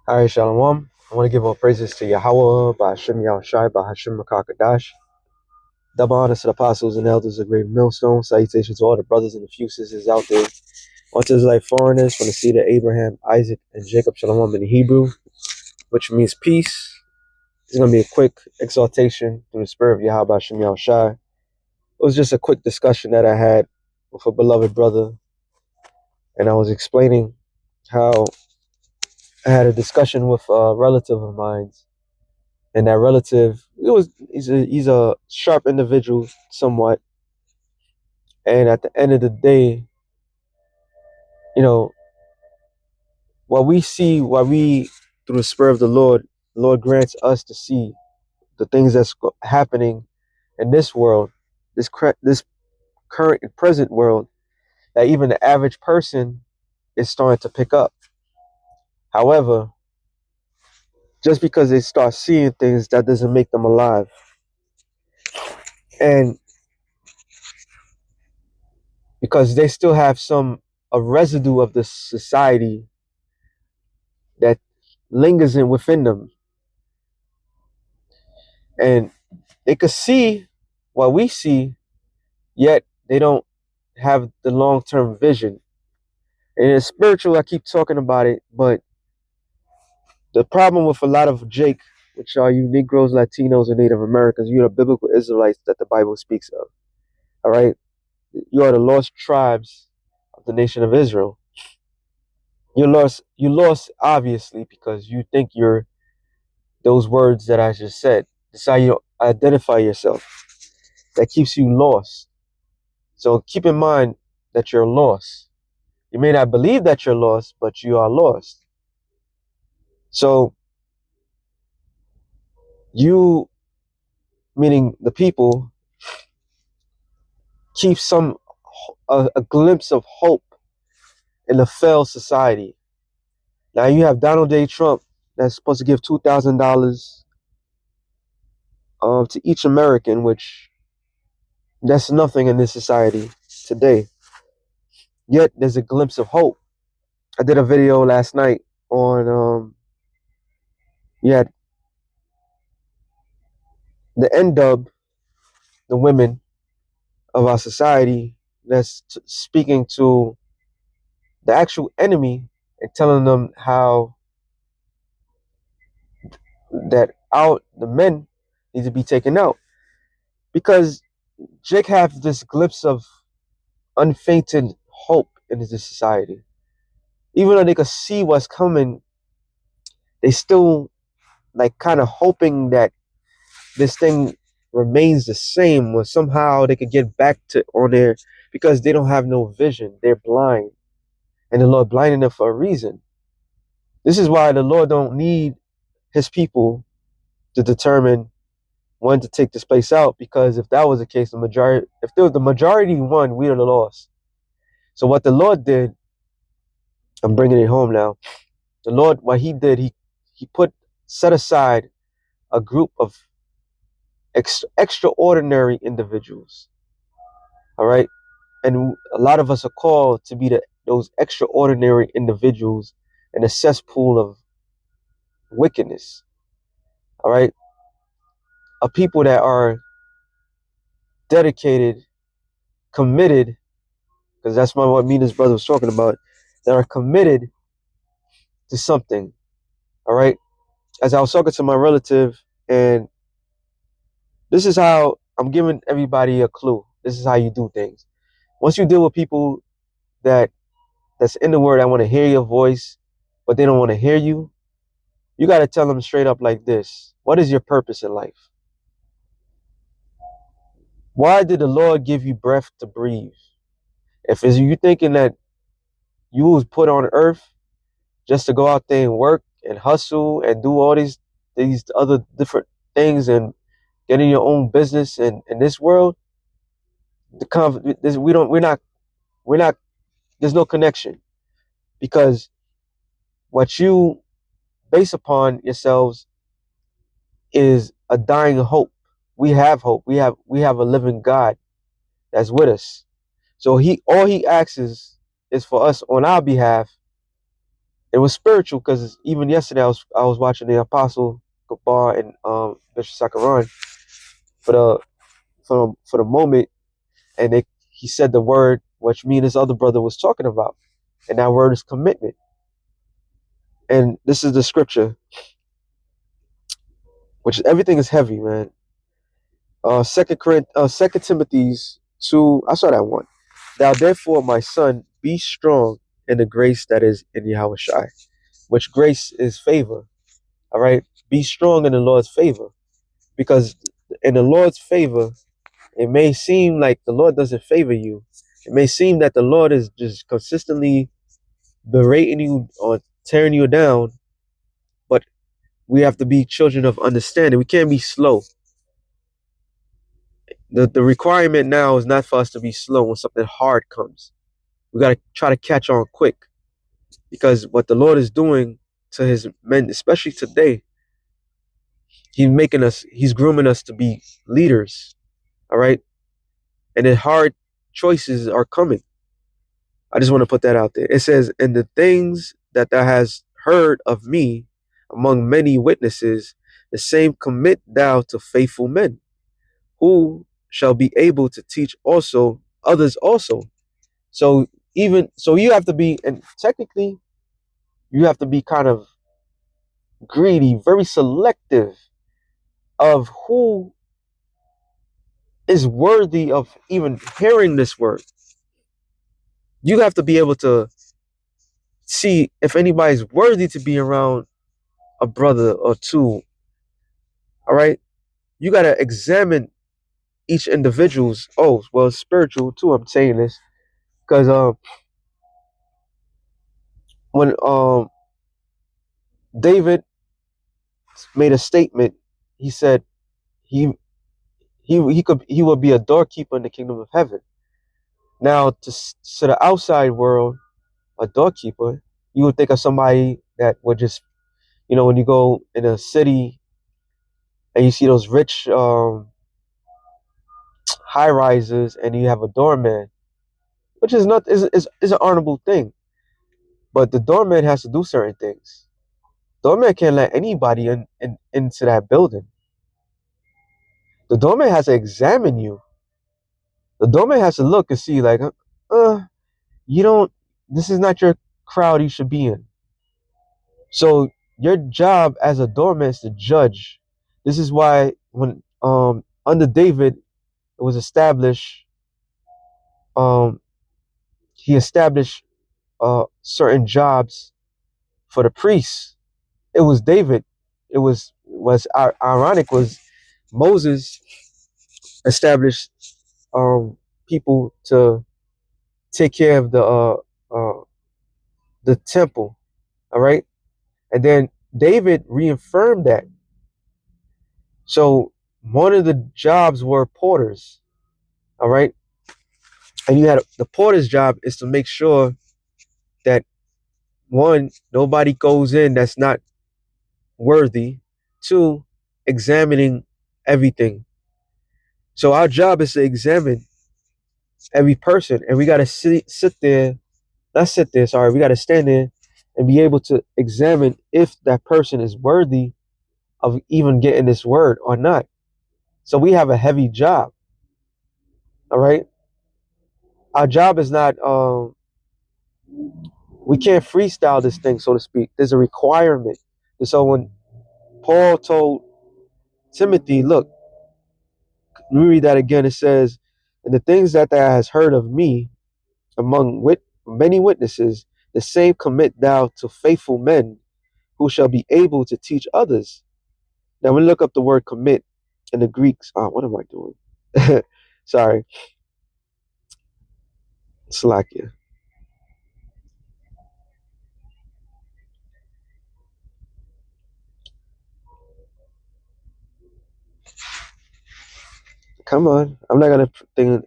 All right, Shalom. I want to give all praises to Yahweh, Ba'ashem Yahushai, Ba'ashem Makakadash. Double honors to the apostles and elders of Great Millstone. Salutations to all the brothers and the few sisters out there. Onto Israelite foreigners from the seed of Abraham, Isaac, and Jacob, Shalom in the Hebrew, which means peace. It's going to be a quick exaltation through the spirit of Yahweh, Ba'ashem Yahushai. It was just a quick discussion that I had with a beloved brother, and I was explaining how I had a discussion with a relative of mine. And that relative, he's a sharp individual somewhat. And at the end of the day, you know, what we through the spirit of the Lord grants us to see the things that's happening in this world, this current and present world, that even the average person is starting to pick up. However, just because they start seeing things, that doesn't make them alive. And because they still have a residue of the society that lingers in within them, and they could see what we see, yet they don't have the long-term vision. And it's spiritual, I keep talking about it, but the problem with a lot of Jake, which are you Negroes, Latinos, and Native Americans, you're the biblical Israelites that the Bible speaks of. All right, you are the lost tribes of the nation of Israel. You lost obviously because you think you're those words that I just said. That's how you identify yourself. That keeps you lost. So keep in mind that you're lost. You may not believe that you're lost, but you are lost. So you, meaning the people, keep a glimpse of hope in a failed society. Now you have Donald J. Trump that's supposed to give $2,000 to each American, which that's nothing in this society today. Yet there's a glimpse of hope. I did a video last night on you had the NW, the women of our society, that's speaking to the actual enemy and telling them how that the men need to be taken out, because Jake have this glimpse of unfainted hope in this society. Even though they could see what's coming, they still like kind of hoping that this thing remains the same, or somehow they could get back to on there, because they don't have no vision. They're blind, and the Lord blinded them for a reason. This is why the Lord don't need his people to determine when to take this place out, because if that was the case, if there was the majority won, we would have lost. So what the Lord did, I'm bringing it home now. The Lord, what he did, he set aside a group of extraordinary individuals. All right, and a lot of us are called to be those extraordinary individuals in a cesspool of wickedness. All right, a people that are dedicated, committed, because that's what me and his brother was talking about, that are committed to something. All right, as I was talking to my relative, and this is how I'm giving everybody a clue. This is how you do things. Once you deal with people that's in the word, I want to hear your voice, but they don't want to hear you. You got to tell them straight up like this: what is your purpose in life? Why did the Lord give you breath to breathe? If it's you thinking that you was put on earth just to go out there and work and hustle and do all these other different things and get in your own business and in this world, we're not there's no connection, because what you base upon yourselves is a dying hope. We have hope. We have a living God that's with us. So all he asks is for us on our behalf It was spiritual because even yesterday I was watching the Apostle Gabar and Bishop Sakaran for the moment, and he said the word which me and his other brother was talking about, and that word is commitment. And this is the scripture, which everything is heavy, man. Second Timothy's 2. I saw that one. Thou therefore, my son, be strong in the grace that is in Yahweh Shai, which grace is favor. All right, be strong in the Lord's favor, because in the Lord's favor, it may seem like the Lord doesn't favor you. It may seem that the Lord is just consistently berating you or tearing you down, but we have to be children of understanding. We can't be slow. The requirement now is not for us to be slow when something hard comes. We got to try to catch on quick, because what the Lord is doing to his men, especially today, he's grooming us to be leaders. All right. And then hard choices are coming. I just want to put that out there. It says, "And the things that thou hast heard of me among many witnesses, the same commit thou to faithful men, who shall be able to teach also others also." So you have to be, and technically you have to be kind of greedy, very selective of who is worthy of even hearing this word. You have to be able to see if anybody's worthy to be around a brother or two. All right. You got to examine each individual's, oh, well, spiritual too. I'm saying this because when David made a statement, he said he he will be a doorkeeper in the kingdom of heaven. Now, to the outside world, a doorkeeper, you would think of somebody that would just, when you go in a city and you see those rich high rises and you have a doorman, which is not is an honorable thing, but the doorman has to do certain things. Doorman can't let anybody into that building. The doorman has to examine you. The doorman has to look and see, like, you don't. This is not your crowd you should be in. So your job as a doorman is to judge. This is why when under David it was established, um he established certain jobs for the priests. It was David. It was ironic was Moses established people to take care of uh the temple. All right, and then David reaffirmed that. So one of the jobs were porters. All right, and you had the porter's job is to make sure that one, nobody goes in that's not worthy. Two, examining everything. So our job is to examine every person, and we got to sit there, not sit there, sorry, we got to stand there and be able to examine if that person is worthy of even getting this word or not. So we have a heavy job. All right. Our job is not, we can't freestyle this thing, so to speak. There's a requirement. And so when Paul told Timothy, look, let me read that again. It says, "And the things that thou hast heard of me among many witnesses, the same commit thou to faithful men, who shall be able to teach others." Now, we look up the word commit in the Greeks. What am I doing? Sorry, Slakia. Come on, I'm not gonna think.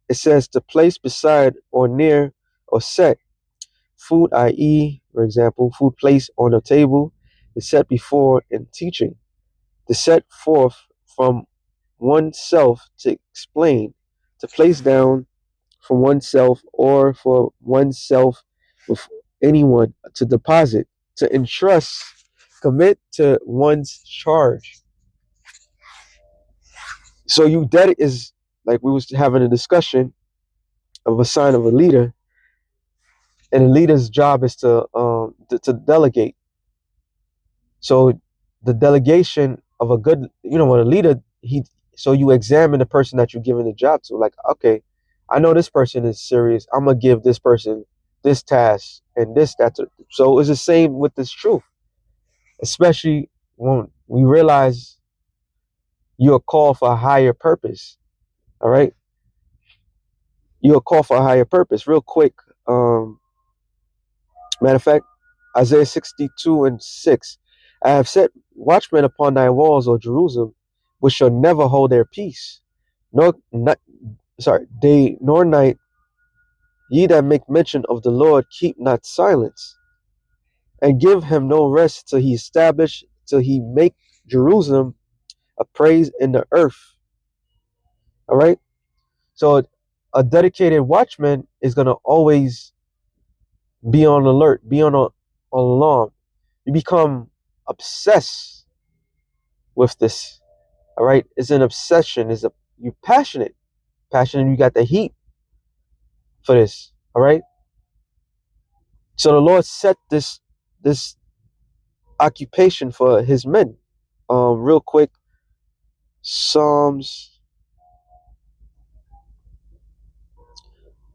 It says to place beside or near or set food, i.e., for example, food placed on a table is set before in teaching. To set forth from oneself, to explain, to place down from oneself or for oneself anyone to deposit, to entrust, commit to one's charge. So you debt is like we was having a discussion of a sign of a leader, and a leader's job is to delegate. So the delegation of a good, when a leader, so you examine the person that you're giving the job to. Like, okay, I know this person is serious. I'm gonna give this person this task and this that. So it's the same with this truth, especially when we realize you're called for a higher purpose. All right, you're called for a higher purpose. Real quick, matter of fact, Isaiah 62:6. I have set watchmen upon thy walls, O Jerusalem, which shall never hold their peace. Nor not, day nor night, ye that make mention of the Lord, keep not silence, and give him no rest till he make Jerusalem a praise in the earth. All right. So a dedicated watchman is gonna always be on alert, be on alarm. You become obsessed with this. All right, it's an obsession. You passionate. You got the heat for this. All right. So the Lord set this occupation for His men. Real quick, Psalms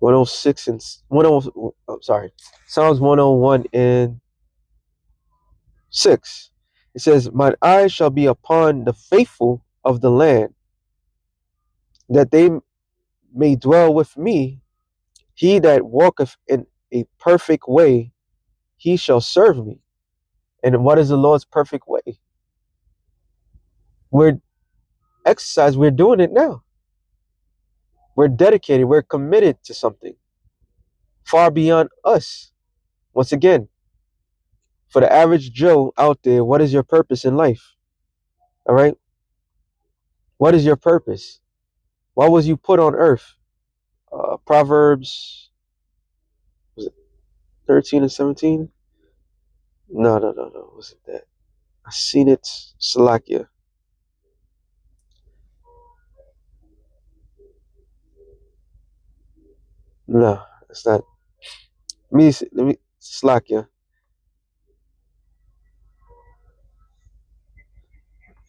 106 and 10. I'm sorry, Psalms 101 and 6. It says, "Mine eyes shall be upon the faithful of the land, that they may dwell with me. He that walketh in a perfect way, he shall serve me." And what is the Lord's perfect way? We're we're doing it now. We're dedicated, we're committed to something far beyond us. Once again, for the average Joe out there, what is your purpose in life? All right? What is your purpose? Why was you put on earth? Proverbs, was it 13 and 17? No. Was it that? I seen it. Salakia. No, it's not. Let me Slakia.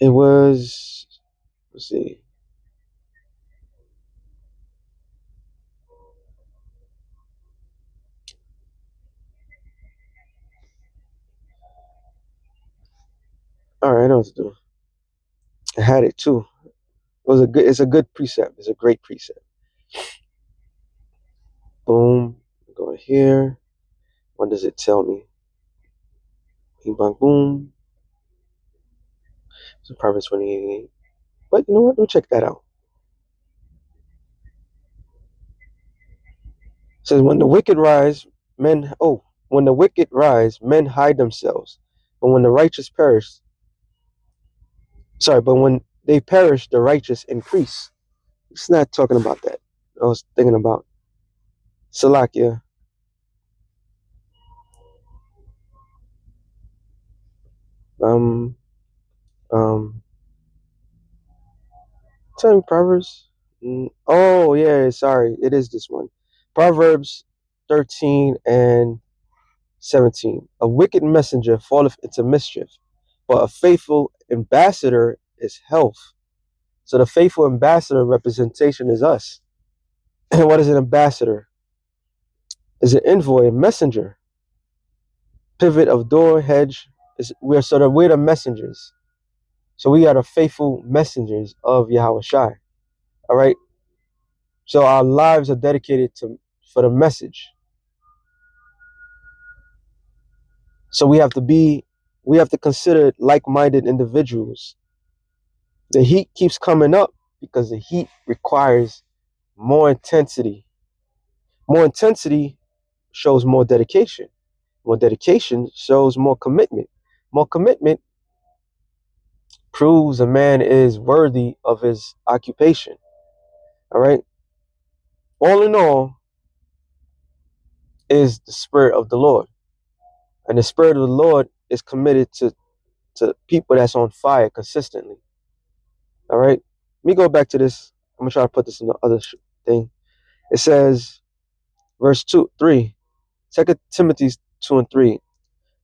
It was, let's see. All right, I know what to do. I had it too. It's a good precept. It's a great precept. Boom. Go here. What does it tell me? Bing bang boom. So Proverbs 28. But you know what? Let me check that out. It says when the wicked rise, men hide themselves. But when the righteous perish, but when they perish, the righteous increase. It's not talking about that. I was thinking about Salakia. Um, um, Tell me Proverbs. Oh yeah, sorry, it is this one. Proverbs 13 and 17. A wicked messenger falleth into mischief, but a faithful ambassador is health. So the faithful ambassador representation is us. And what is an ambassador? Is an envoy, a messenger, pivot of door, hedge. We're the messengers. So we are the faithful messengers of Yahweh Shai. All right. So our lives are dedicated to for the message. So we have to consider like-minded individuals. The heat keeps coming up because the heat requires more intensity. More intensity shows more dedication. More dedication shows more commitment. More commitment proves a man is worthy of his occupation. All right. All in all is the spirit of the Lord. And the spirit of the Lord is committed to people that's on fire consistently. All right. Let me go back to this. I'm gonna try to put this in the other thing. It says, verse 2, 3, 2 Timothy 2 and 3.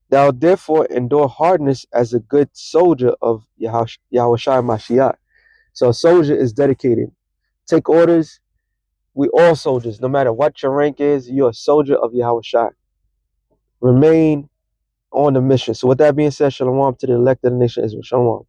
Thou therefore endure hardness as a good soldier of Yahushua Mashiach. So a soldier is dedicated. Take orders. We all soldiers, no matter what your rank is, you're a soldier of Yahushua. Remain on the mission. So with that being said, shalom to the elect of the nation of Israel. Shalom.